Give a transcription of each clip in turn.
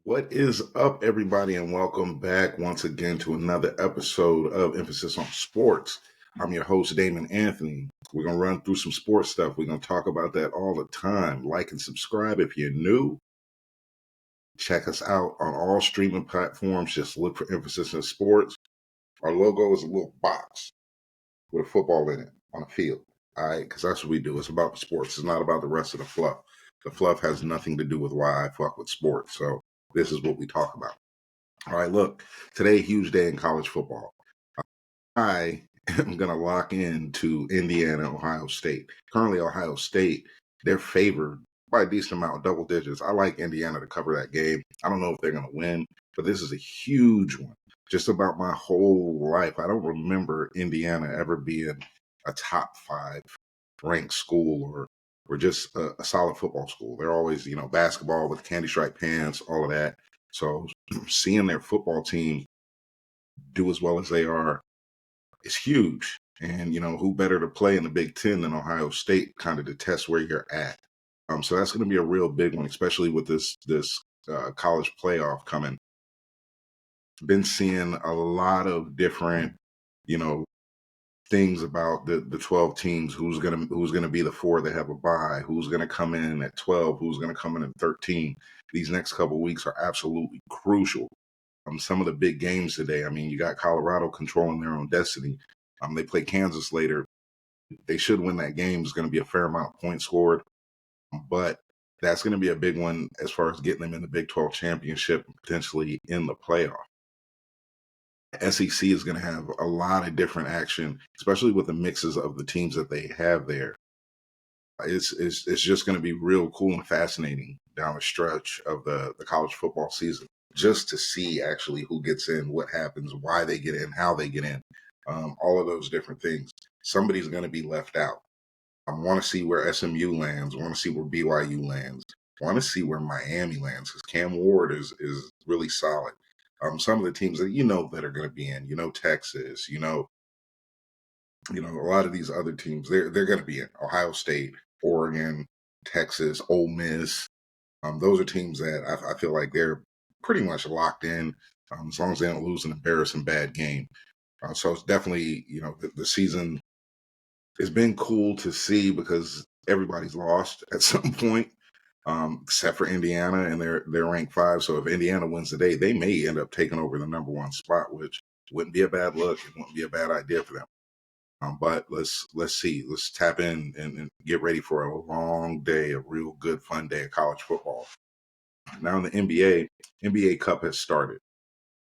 What is up, everybody, and welcome back once again to another episode of Emphasis on Sports. I'm your host, Damon Anthony. We're going to run through some sports stuff. We're going to talk about that all the time. Like and subscribe if you're new. Check us out on all streaming platforms. Just look for Emphasis on Sports. Our logo is a little box with a football in it on a field. All right, because that's what we do. It's about the sports. It's not about the rest of the fluff. The fluff has nothing to do with why I fuck with sports. So this is what we talk about. All right, look, today, huge day in college football. I am going to lock in to Indiana, Ohio State. Currently, Ohio State, they're favored by a decent amount, double digits. I like Indiana to cover that game. I don't know if they're going to win, but this is a huge one. Just about my whole life, I don't remember Indiana ever being a top 5 ranked school or just a solid football school. They're always, basketball with candy stripe pants, all of that. So seeing their football team do as well as they are is huge. And, who better to play in the Big Ten than Ohio State, kind of to test where you're at. So that's going to be a real big one, especially with this college playoff coming. Been seeing a lot of different, things about the 12 teams, who's gonna be the 4 that have a bye, who's gonna come in at 12, who's gonna come in at 13. These next couple of weeks are absolutely crucial. Some of the big games today. I mean, you got Colorado controlling their own destiny. They play Kansas later. They should win that game. There's going to be a fair amount of points scored, but that's going to be a big one as far as getting them in the Big 12 championship and potentially in the playoff. SEC is going to have a lot of different action, especially with the mixes of the teams that they have there. It's just going to be real cool and fascinating down the stretch of the college football season, just to see actually who gets in, what happens, why they get in, how they get in, all of those different things. Somebody's going to be left out. I want to see where SMU lands. I want to see where BYU lands. I want to see where Miami lands, because Cam Ward is really solid. Some of the teams that that are going to be in, Texas, a lot of these other teams, they're going to be in. Ohio State, Oregon, Texas, Ole Miss. Those are teams that I feel like they're pretty much locked in, as long as they don't lose an embarrassing bad game. So it's definitely, the season has been cool to see, because everybody's lost at some point, except for Indiana, and they're ranked 5. So if Indiana wins today, they may end up taking over the number 1 spot, which wouldn't be a bad look. It wouldn't be a bad idea for them. But let's see. Let's tap in and get ready for a long day, a real good, fun day of college football. Now in the NBA Cup has started.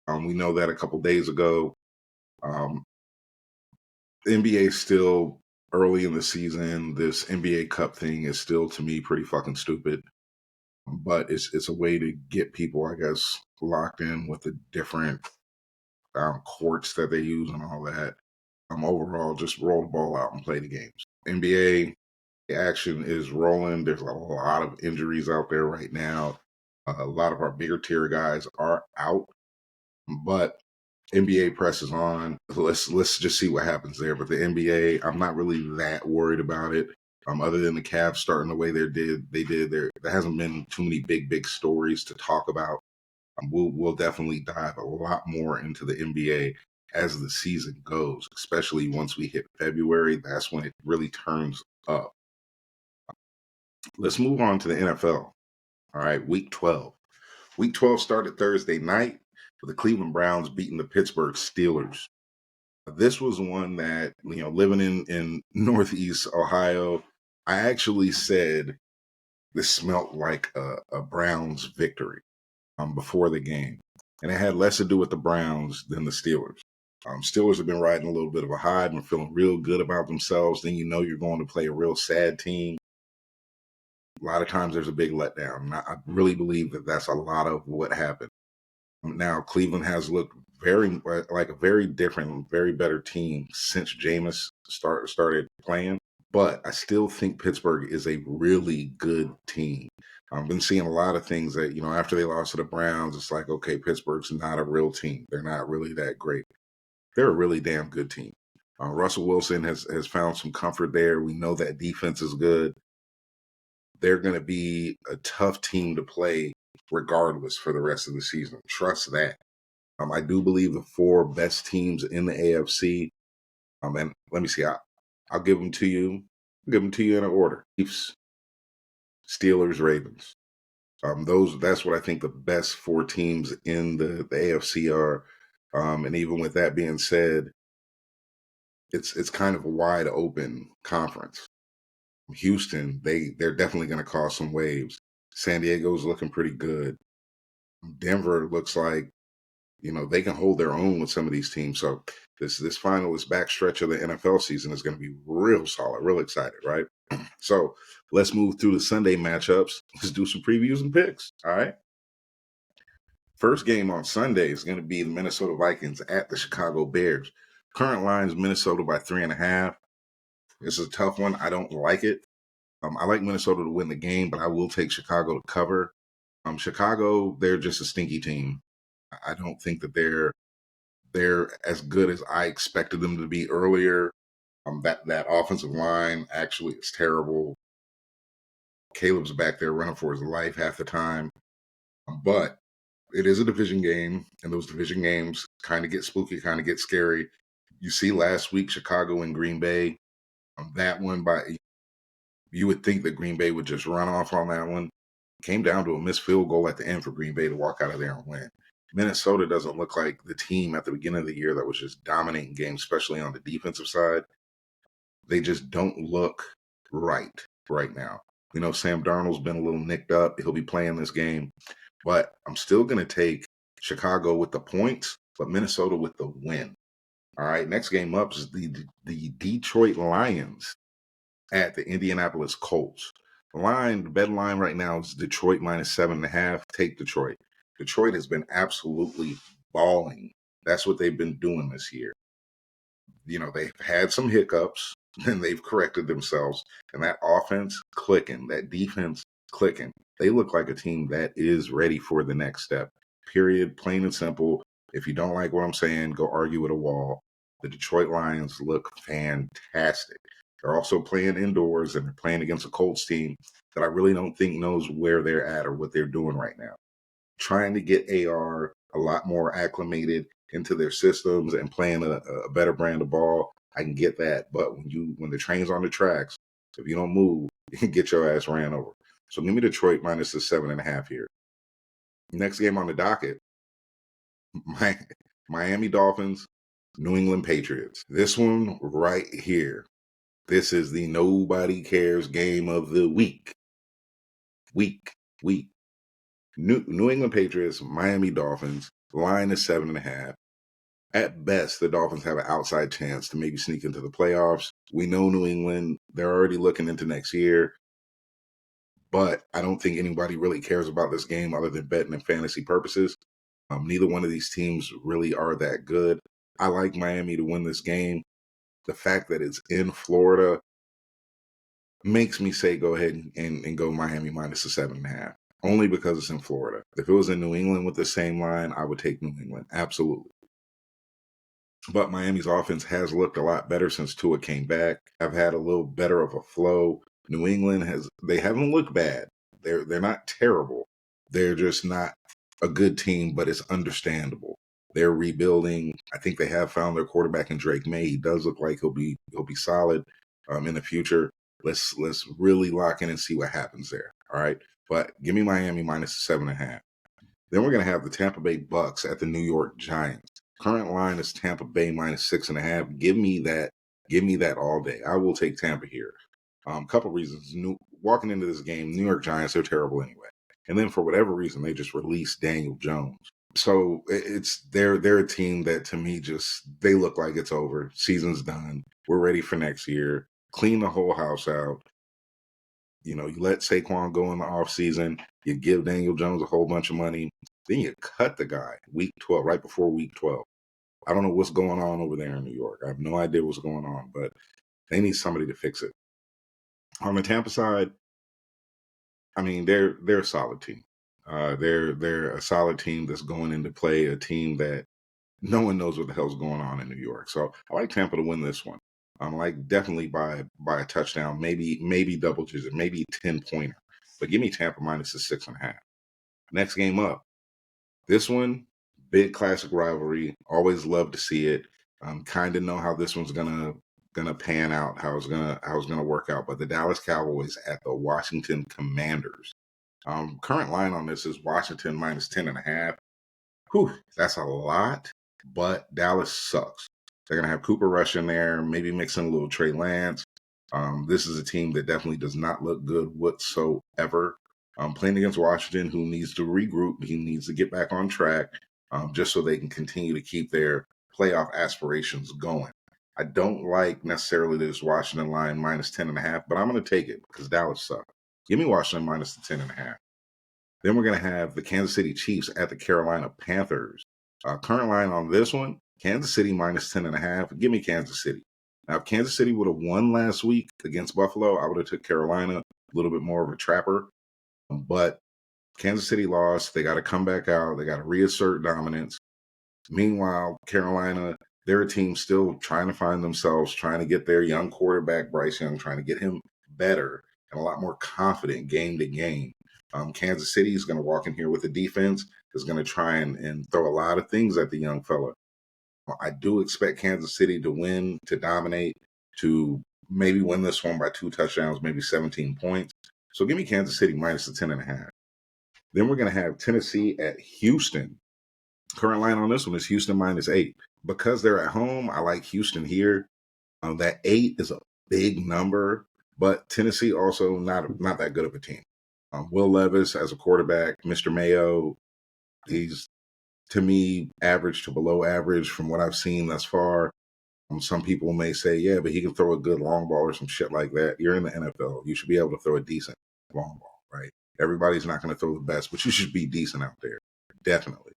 We know that a couple days ago. The NBA is still early in the season. This NBA Cup thing is still, to me, pretty fucking stupid. But it's a way to get people, I guess, locked in with the different courts that they use and all that. Overall, just roll the ball out and play the games. NBA action is rolling. There's a lot of injuries out there right now. A lot of our bigger tier guys are out, but NBA presses on. Let's just see what happens there. But the NBA, I'm not really that worried about it. Other than the Cavs starting the way they did. There hasn't been too many big stories to talk about. We'll definitely dive a lot more into the NBA as the season goes, especially once we hit February. That's when it really turns up. Let's move on to the NFL. All right, Week 12. Week 12 started Thursday night with the Cleveland Browns beating the Pittsburgh Steelers. This was one that, living in Northeast Ohio, I actually said this smelt like a Browns victory before the game. And it had less to do with the Browns than the Steelers. Steelers have been riding a little bit of a high and feeling real good about themselves. Then you're going to play a real sad team. A lot of times there's a big letdown. And I really believe that that's a lot of what happened. Now, Cleveland has looked very like a very different, very better team since Jameis started playing. But I still think Pittsburgh is a really good team. I've been seeing a lot of things that, after they lost to the Browns, it's like, okay, Pittsburgh's not a real team. They're not really that great. They're a really damn good team. Russell Wilson has found some comfort there. We know that defense is good. They're going to be a tough team to play regardless for the rest of the season. Trust that. I do believe the four best teams in the AFC. And let me see. I'll give them to you. I'll give them to you in order: Chiefs, Steelers, Ravens. That's what I think the best four teams in the AFC are. And even with that being said, it's kind of a wide open conference. Houston, they're definitely going to cause some waves. San Diego's looking pretty good. Denver looks like they can hold their own with some of these teams. So this backstretch of the NFL season is going to be real solid, real excited, right? So let's move through the Sunday matchups. Let's do some previews and picks. All right. First game on Sunday is going to be the Minnesota Vikings at the Chicago Bears. Current line is Minnesota by 3.5. This is a tough one. I don't like it. I like Minnesota to win the game, but I will take Chicago to cover. Chicago, they're just a stinky team. I don't think that they're as good as I expected them to be earlier. That offensive line actually is terrible. Caleb's back there running for his life half the time. But it is a division game, and those division games kind of get spooky, kind of get scary. You see last week, Chicago and Green Bay. That one, you would think that Green Bay would just run off on that one. It came down to a missed field goal at the end for Green Bay to walk out of there and win. Minnesota doesn't look like the team at the beginning of the year that was just dominating games, especially on the defensive side. They just don't look right now. Sam Darnold's been a little nicked up. He'll be playing this game. But I'm still going to take Chicago with the points, but Minnesota with the win. All right, next game up is the Detroit Lions at the Indianapolis Colts. The bet line right now is Detroit minus 7.5. Take Detroit. Detroit has been absolutely balling. That's what they've been doing this year. They've had some hiccups, and they've corrected themselves. And that offense clicking, that defense clicking. They look like a team that is ready for the next step. Period. Plain and simple. If you don't like what I'm saying, go argue with a wall. The Detroit Lions look fantastic. They're also playing indoors, and they're playing against a Colts team that I really don't think knows where they're at or what they're doing right now. Trying to get AR a lot more acclimated into their systems and playing a better brand of ball, I can get that. But when the train's on the tracks, if you don't move, you can get your ass ran over. So give me Detroit minus the 7.5 here. Next game on the docket, Miami Dolphins, New England Patriots. This one right here. This is the nobody cares game of the week. Week. New England Patriots, Miami Dolphins. Line is 7.5. At best, the Dolphins have an outside chance to maybe sneak into the playoffs. We know New England, they're already looking into next year. But I don't think anybody really cares about this game other than betting and fantasy purposes. Neither one of these teams really are that good. I like Miami to win this game. The fact that it's in Florida makes me say go ahead and go Miami minus the 7.5. Only because it's in Florida. If it was in New England with the same line, I would take New England. Absolutely. But Miami's offense has looked a lot better since Tua came back. I've had a little better of a flow. New England they haven't looked bad. They're not terrible. They're just not a good team, but it's understandable. They're rebuilding. I think they have found their quarterback in Drake May. He does look like he'll be solid in the future. Let's really lock in and see what happens there. All right. But give me Miami minus 7.5. Then we're going to have the Tampa Bay Bucks at the New York Giants. Current line is Tampa Bay minus 6.5. Give me that. Give me that all day. I will take Tampa here. Couple reasons. Walking into this game, New York Giants are terrible anyway. And then for whatever reason, they just released Daniel Jones. So they're a team that to me they look like it's over. Season's done. We're ready for next year. Clean the whole house out. You let Saquon go in the offseason. You give Daniel Jones a whole bunch of money. Then you cut the guy week 12, right before week 12. I don't know what's going on over there in New York. I have no idea what's going on, but they need somebody to fix it. On the Tampa side, I mean, they're a solid team. They're a solid team that's going into play, a team that no one knows what the hell's going on in New York. So I like Tampa to win this one. Like definitely by a touchdown, maybe double digit, maybe 10-pointer. But give me Tampa minus the 6.5. Next game up. This one, big classic rivalry. Always love to see it. Kind of know how this one's gonna pan out, how it's gonna work out. But the Dallas Cowboys at the Washington Commanders. Current line on this is Washington minus 10.5. Whew, that's a lot, but Dallas sucks. They're gonna have Cooper Rush in there, maybe mix in a little Trey Lance. This is a team that definitely does not look good whatsoever. Playing against Washington, who needs to regroup, he needs to get back on track, just so they can continue to keep their playoff aspirations going. I don't like necessarily this Washington line minus 10.5, but I'm going to take it because Dallas sucks. Give me Washington minus the 10.5. Then we're going to have the Kansas City Chiefs at the Carolina Panthers. Current line on this one, Kansas City minus 10.5. Give me Kansas City. Now, if Kansas City would have won last week against Buffalo, I would have took Carolina, a little bit more of a trapper. But Kansas City lost. They got to come back out. They got to reassert dominance. Meanwhile, Carolina, they're a team still trying to find themselves, trying to get their young quarterback, Bryce Young, trying to get him better and a lot more confident game to game. Kansas City is going to walk in here with a defense that's going to try and throw a lot of things at the young fella. I do expect Kansas City to win, to dominate, to maybe win this one by 2 touchdowns, maybe 17 points. So give me Kansas City minus the 10.5. Then we're going to have Tennessee at Houston. Current line on this one is Houston minus 8. Because they're at home, I like Houston here. That 8 is a big number, but Tennessee also not that good of a team. Will Levis as a quarterback, Mr. Mayo, he's, to me, average to below average from what I've seen thus far. Some people may say, yeah, but he can throw a good long ball or some shit like that. You're in the NFL. You should be able to throw a decent long ball, right? Everybody's not going to throw the best, but you should be decent out there. Definitely.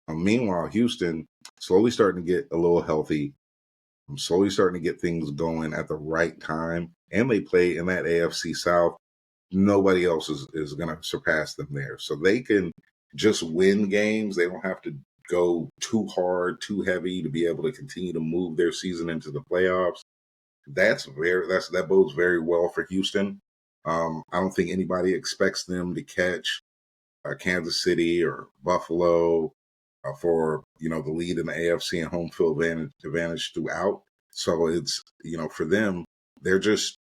Meanwhile, Houston slowly starting to get a little healthy. I'm slowly starting to get things going at the right time. And they play in that AFC South. Nobody else is going to surpass them there. So they can just win games. They don't have to go too hard, too heavy to be able to continue to move their season into the playoffs. That bodes very well for Houston. I don't think anybody expects them to catch Kansas City or Buffalo for the lead in the AFC and home field advantage throughout. So it's for them, they're just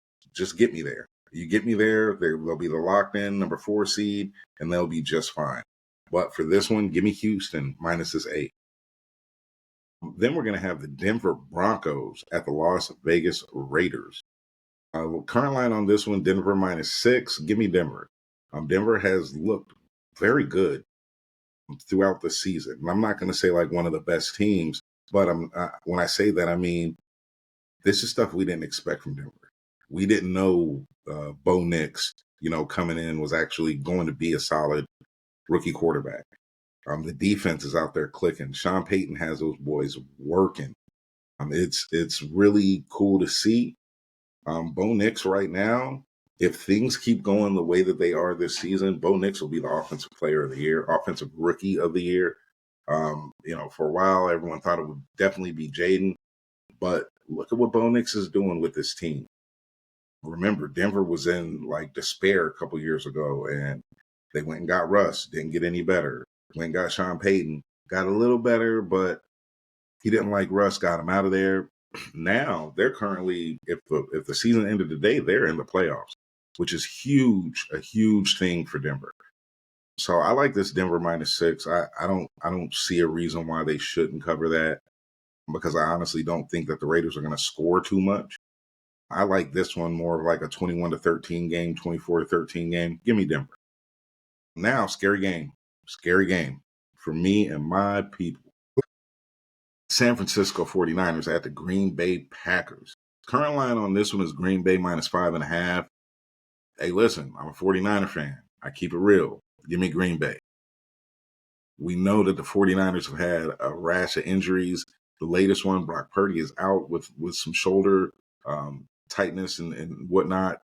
get me there. You get me there, they'll be the locked in number 4 seed, and they'll be just fine. But for this one, give me Houston minus this 8. Then we're going to have the Denver Broncos at the Las Vegas Raiders. Current line on this one, Denver minus 6. Give me Denver. Denver has looked very good throughout the season. And I'm not going to say like one of the best teams, but when I say that, I mean, this is stuff we didn't expect from Denver. We didn't know Bo Nix, coming in was actually going to be a solid rookie quarterback. The defense is out there clicking. Sean Payton has those boys working. It's really cool to see. Bo Nix right now, if things keep going the way that they are this season, Bo Nix will be the offensive player of the year, offensive rookie of the year. For a while, everyone thought it would definitely be Jaden, but look at what Bo Nix is doing with this team. Remember, Denver was in like despair a couple years ago, and they went and got Russ, didn't get any better. Went and got Sean Payton, got a little better, but he didn't like Russ, got him out of there. Now they're currently, if the season ended today, they're in the playoffs, which is a huge thing for Denver. So I like this Denver minus 6. I don't see a reason why they shouldn't cover that, because I honestly don't think that the Raiders are going to score too much. I like this one more of like a 21-13 game, 24-13 game. Give me Denver. Now, scary game for me and my people. San Francisco 49ers at the Green Bay Packers. Current line on this one is Green Bay minus 5.5. Hey, listen, I'm a 49er fan. I keep it real. Give me Green Bay. We know that the 49ers have had a rash of injuries. The latest one, Brock Purdy, is out with some shoulder tightness and whatnot.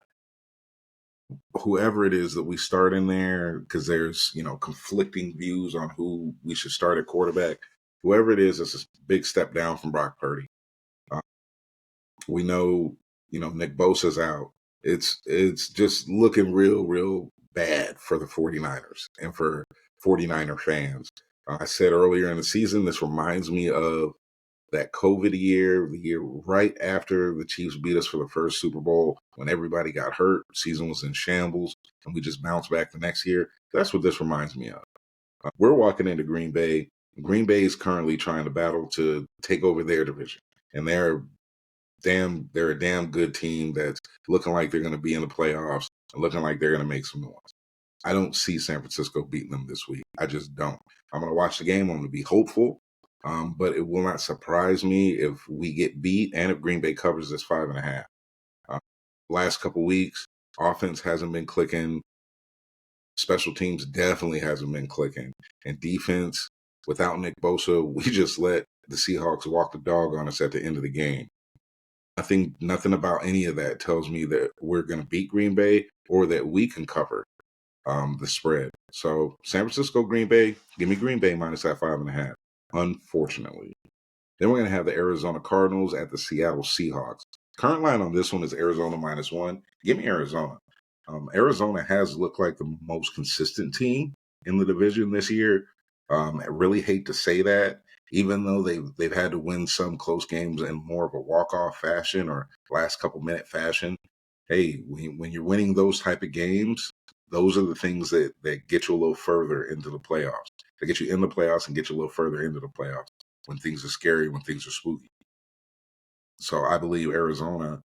Whoever it is that we start in there, because there's conflicting views on who we should start at quarterback. Whoever it is, it's a big step down from Brock Purdy. We know Nick Bosa's out. It's just looking real bad for the 49ers and for 49er fans. I said earlier in the season, this reminds me of that COVID year, the year right after the Chiefs beat us for the first Super Bowl, when everybody got hurt, season was in shambles, and we just bounced back the next year. That's what this reminds me of. We're walking into Green Bay. Green Bay is currently trying to battle to take over their division, and they're a damn good team that's looking like they're going to be in the playoffs and looking like they're going to make some noise. I don't see San Francisco beating them this week. I just don't. I'm going to watch the game. I'm going to be hopeful, but it will not surprise me if we get beat and if Green Bay covers this 5.5. Last couple weeks, offense hasn't been clicking. Special teams definitely hasn't been clicking. And defense, without Nick Bosa, we just let the Seahawks walk the dog on us at the end of the game. Nothing about any of that tells me that we're going to beat Green Bay or that we can cover the spread. So San Francisco, Green Bay, give me Green Bay minus that 5.5, unfortunately. Then we're going to have the Arizona Cardinals at the Seattle Seahawks. Current line on this one is Arizona -1. Give me Arizona. Arizona has looked like the most consistent team in the division this year. I really hate to say that, even though they've had to win some close games in more of a walk-off fashion or last couple minute fashion. Hey, when you're winning those type of games, those are the things that get you a little further into the playoffs. They get you in the playoffs and get you a little further into the playoffs when things are scary, when things are spooky. So I believe Arizona,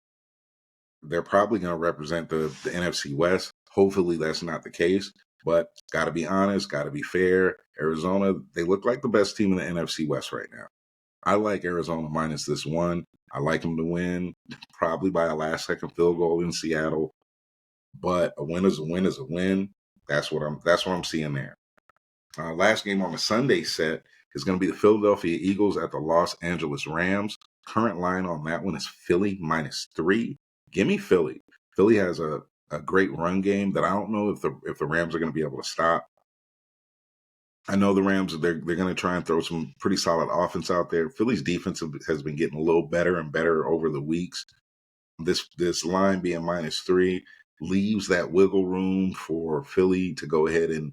they're probably going to represent the NFC West. Hopefully that's not the case, but got to be honest, got to be fair. Arizona, they look like the best team in the NFC West right now. I like Arizona minus this one. I like them to win, probably by a last-second field goal in Seattle. But a win is a win is a win. That's what I'm seeing there. Last game on the Sunday set is going to be the Philadelphia Eagles at the Los Angeles Rams. Current line on that one is Philly -3. Give me Philly. Philly has a great run game that I don't know if the Rams are going to be able to stop. I know the Rams, they're going to try and throw some pretty solid offense out there. Philly's defense has been getting a little better and better over the weeks. This line being -3 leaves that wiggle room for Philly to go ahead and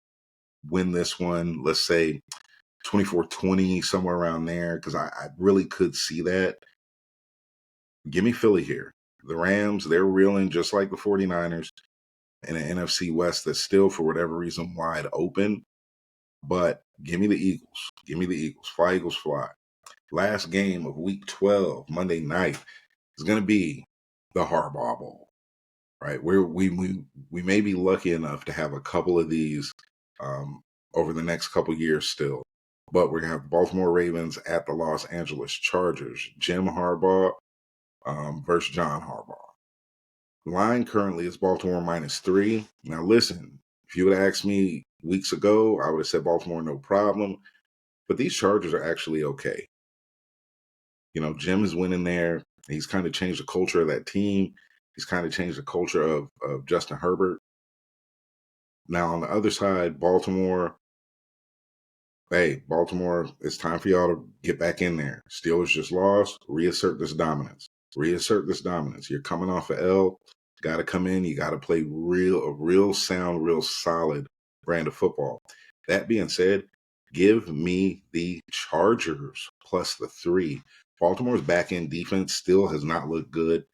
win this one. Let's say 24-20, somewhere around there, because I really could see that. Give me Philly here. The Rams, they're reeling just like the 49ers in an NFC West that's still, for whatever reason, wide open. But give me the Eagles. Give me the Eagles. Fly, Eagles, fly. Last game of Week 12, Monday night, is going to be the Harbaugh Bowl, right? We may be lucky enough to have a couple of these over the next couple years still. But we're going to have Baltimore Ravens at the Los Angeles Chargers. Jim Harbaugh versus John Harbaugh. Line currently is Baltimore -3. Now, listen, if you would have asked me weeks ago, I would have said Baltimore, no problem. But these Chargers are actually okay. You know, Jim is winning there. He's kind of changed the culture of that team. He's kind of changed the culture of Justin Herbert. Now, on the other side, Baltimore, hey, Baltimore, it's time for y'all to get back in there. Steelers just lost. Reassert this dominance. Reassert this dominance. You're coming off a L. Got to come in. You got to play a real sound, real solid brand of football. That being said, give me the Chargers plus the 3. Baltimore's back end defense still has not looked good.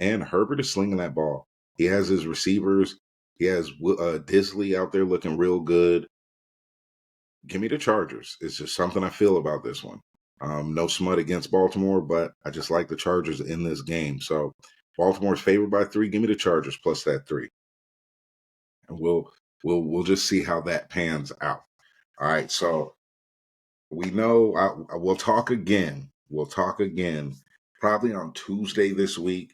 And Herbert is slinging that ball. He has his receivers. He has Disley out there looking real good. Give me the Chargers. It's just something I feel about this one. No smut against Baltimore, but I just like the Chargers in this game. So Baltimore's favored by 3. Give me the Chargers plus that 3. And we'll just see how that pans out. All right. So we know we'll talk again. We'll talk again probably on Tuesday this week.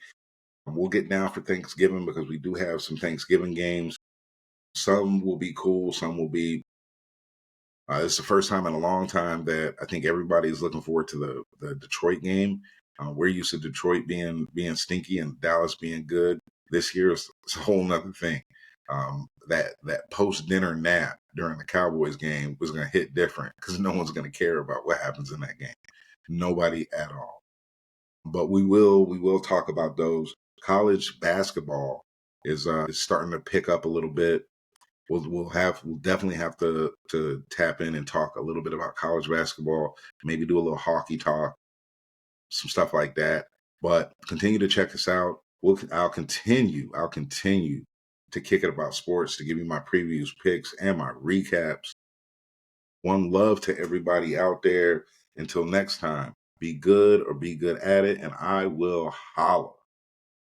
We'll get down for Thanksgiving because we do have some Thanksgiving games. Some will be cool. Some will be. It's the first time in a long time that I think everybody's looking forward to the Detroit game. We're used to Detroit being stinky and Dallas being good. This year it's a whole nother thing. That post dinner nap during the Cowboys game was going to hit different because no one's going to care about what happens in that game. Nobody at all. But we will talk about those. College basketball is starting to pick up a little bit. we'll definitely have to tap in and talk a little bit about college basketball, maybe do a little hockey talk, some stuff like that. But continue to check us out. I'll continue to kick it about sports, to give you my previews, picks, and my recaps. One love to everybody out there. Until next time, be good or be good at it, and I will holla.